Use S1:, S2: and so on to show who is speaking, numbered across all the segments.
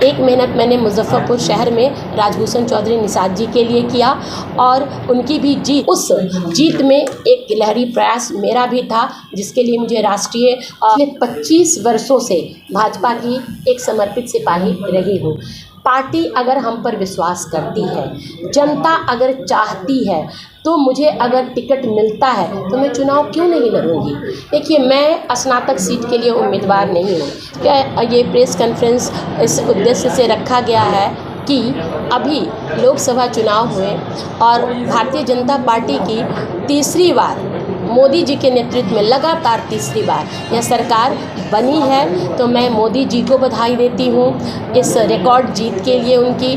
S1: एक मेहनत मैंने मुजफ्फरपुर शहर में राजभूषण चौधरी निषाद जी के लिए किया और उनकी भी जीत, उस जीत में एक गिलहरी प्रयास मेरा भी था, जिसके लिए मुझे राष्ट्रीय 25 वर्षों से भाजपा की एक समर्पित सिपाही रही हूँ। पार्टी अगर हम पर विश्वास करती है, जनता अगर चाहती है, तो मुझे अगर टिकट मिलता है तो मैं चुनाव क्यों नहीं लड़ूंगी। देखिए, मैं स्नातक सीट के लिए उम्मीदवार नहीं हूँ। क्या ये प्रेस कॉन्फ्रेंस इस उद्देश्य से रखा गया है कि अभी लोकसभा चुनाव हुए और भारतीय जनता पार्टी की तीसरी बार मोदी जी के नेतृत्व में लगातार तीसरी बार यह सरकार बनी है, तो मैं मोदी जी को बधाई देती हूँ इस रिकॉर्ड जीत के लिए। उनकी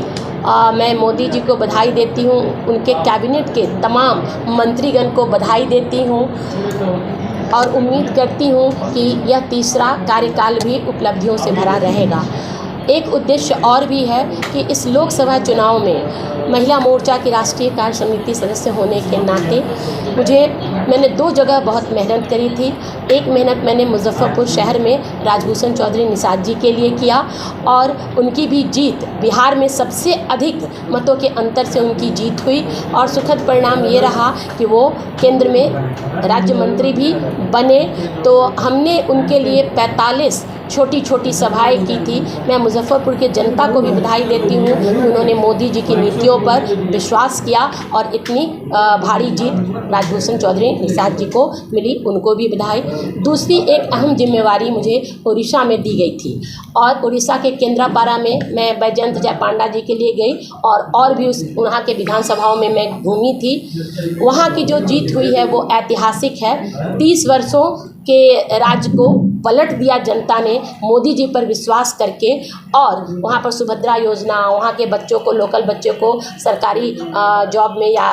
S1: मैं मोदी जी को बधाई देती हूँ, उनके कैबिनेट के तमाम मंत्रीगण को बधाई देती हूँ और उम्मीद करती हूँ कि यह तीसरा कार्यकाल भी उपलब्धियों से भरा रहेगा। एक उद्देश्य और भी है कि इस लोकसभा चुनाव में महिला मोर्चा की राष्ट्रीय कार्य समिति सदस्य होने के नाते मैंने 2 जगह बहुत मेहनत करी थी। एक मेहनत मैंने मुजफ्फरपुर शहर में राजभूषण चौधरी निषाद जी के लिए किया और उनकी भी जीत, बिहार में सबसे अधिक मतों के अंतर से उनकी जीत हुई और सुखद परिणाम ये रहा कि वो केंद्र में राज्य मंत्री भी बने। तो हमने उनके लिए 45 छोटी छोटी सभाएं की थी। मैं मुजफ्फरपुर के जनता को भी बधाई देती हूँ, उन्होंने मोदी जी की नीतियों पर विश्वास किया और इतनी भारी जीत राजभूषण चौधरी निषाद जी को मिली, उनको भी बधाई। दूसरी एक अहम जिम्मेवारी मुझे उड़ीसा में दी गई थी और उड़ीसा के केंद्रापाड़ा में मैं बैजयंत जय पांडा जी के लिए गई और भी वहाँ के विधानसभाओं में मैं घूमी थी। वहाँ की जो जीत हुई है वो ऐतिहासिक है। 30 वर्षों के राज्य को पलट दिया जनता ने मोदी जी पर विश्वास करके और वहाँ पर सुभद्रा योजना, वहाँ के बच्चों को, लोकल बच्चों को सरकारी जॉब में या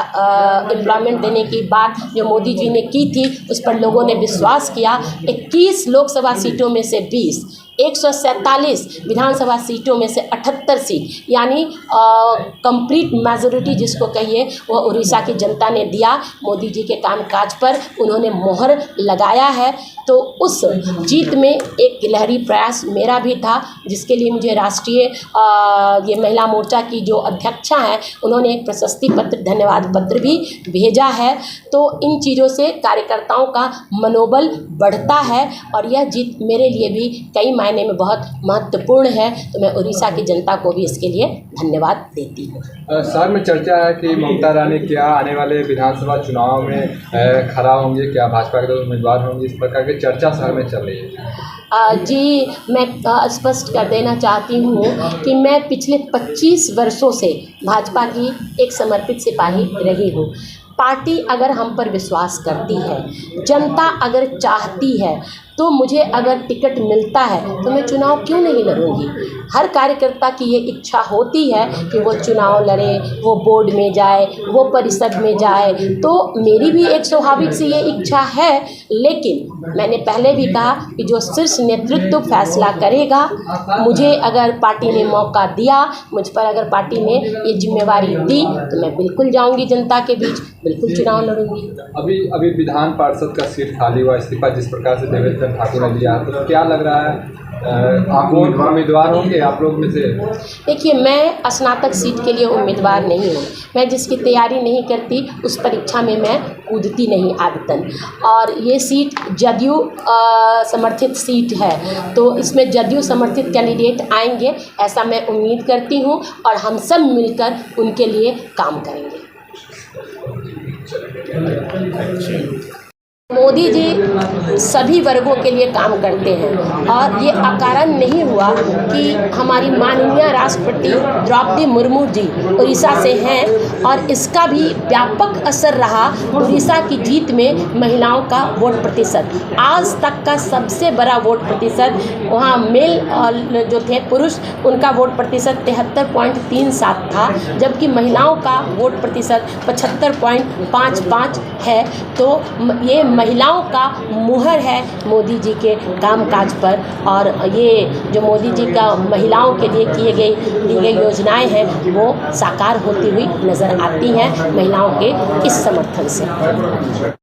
S1: एम्प्लॉयमेंट देने की बात जो मोदी जी ने की थी, उस पर लोगों ने विश्वास किया। 21 लोकसभा सीटों में से 20, 147 विधानसभा सीटों में से 78 सीट, यानी कंप्लीट मेजॉरिटी जिसको कहिए, वह उड़ीसा की जनता ने दिया। मोदी जी के कामकाज पर उन्होंने मोहर लगाया है। तो उस जीत में एक गिलहरी प्रयास मेरा भी था, जिसके लिए मुझे राष्ट्रीय ये महिला मोर्चा की जो अध्यक्षा हैं, उन्होंने एक प्रशस्ति पत्र, धन्यवाद पत्र भी भेजा है। तो इन चीज़ों से कार्यकर्ताओं का मनोबल बढ़ता है और यह जीत मेरे लिए भी कई मायने में बहुत महत्वपूर्ण है। तो मैं उड़ीसा की जनता को भी इसके लिए धन्यवाद देती हूँ।
S2: शहर में चर्चा है कि ममता रानी क्या आने वाले विधानसभा चुनाव में खड़ा होंगे, क्या भाजपा के उम्मीदवार होंगे, इस प्रकार की चर्चा शहर में चल रही है।
S1: जी, मैं स्पष्ट कर देना चाहती हूँ कि मैं पिछले 25 वर्षों से भाजपा की एक समर्पित सिपाही रही हूँ। पार्टी अगर हम पर विश्वास करती है, जनता अगर चाहती है, तो मुझे अगर टिकट मिलता है तो मैं चुनाव क्यों नहीं लड़ूंगी। हर कार्यकर्ता की ये इच्छा होती है कि वो चुनाव लड़े, वो बोर्ड में जाए, वो परिषद में जाए। तो मेरी भी एक स्वाभाविक सी ये इच्छा है, लेकिन मैंने पहले भी कहा कि जो शीर्ष नेतृत्व फैसला करेगा, मुझे अगर पार्टी ने मौका दिया, मुझ पर अगर पार्टी ने ये जिम्मेवारी दी, तो मैं बिल्कुल जाऊंगी जनता के बीच, बिल्कुल चुनाव लड़ूंगी।
S2: अभी विधान पार्षद का सीट खाली हुआ, इस्तीफा जिस प्रकार से देवेंद्र ठाकुर ने दिया, तो क्या लग रहा है आप उम्मीदवार होंगे आप लोग में से?
S1: देखिए, मैं स्नातक सीट के लिए उम्मीदवार नहीं हूँ। मैं जिसकी तैयारी नहीं करती उस परीक्षा में मैं कूदती नहीं आदतन। और ये सीट जदयू समर्थित सीट है, तो इसमें जदयू समर्थित कैंडिडेट आएंगे, ऐसा मैं उम्मीद करती हूँ और हम सब मिलकर उनके लिए काम करेंगे। मोदी जी सभी वर्गों के लिए काम करते हैं और ये अकारण नहीं हुआ कि हमारी माननीय राष्ट्रपति द्रौपदी मुर्मू जी उड़ीसा से हैं और इसका भी व्यापक असर रहा उड़ीसा की जीत में महिलाओं का वोट प्रतिशत। आज तक का सबसे बड़ा वोट प्रतिशत वहाँ मेल जो थे पुरुष, उनका वोट प्रतिशत 73.37 था, जबकि महिलाओं का वोट प्रतिशत 75.55 है। तो ये महिलाओं का मुहर है मोदी जी के कामकाज पर और ये जो मोदी जी का महिलाओं के लिए दी गई योजनाएं हैं, वो साकार होती हुई नज़र आती हैं महिलाओं के इस समर्थन से।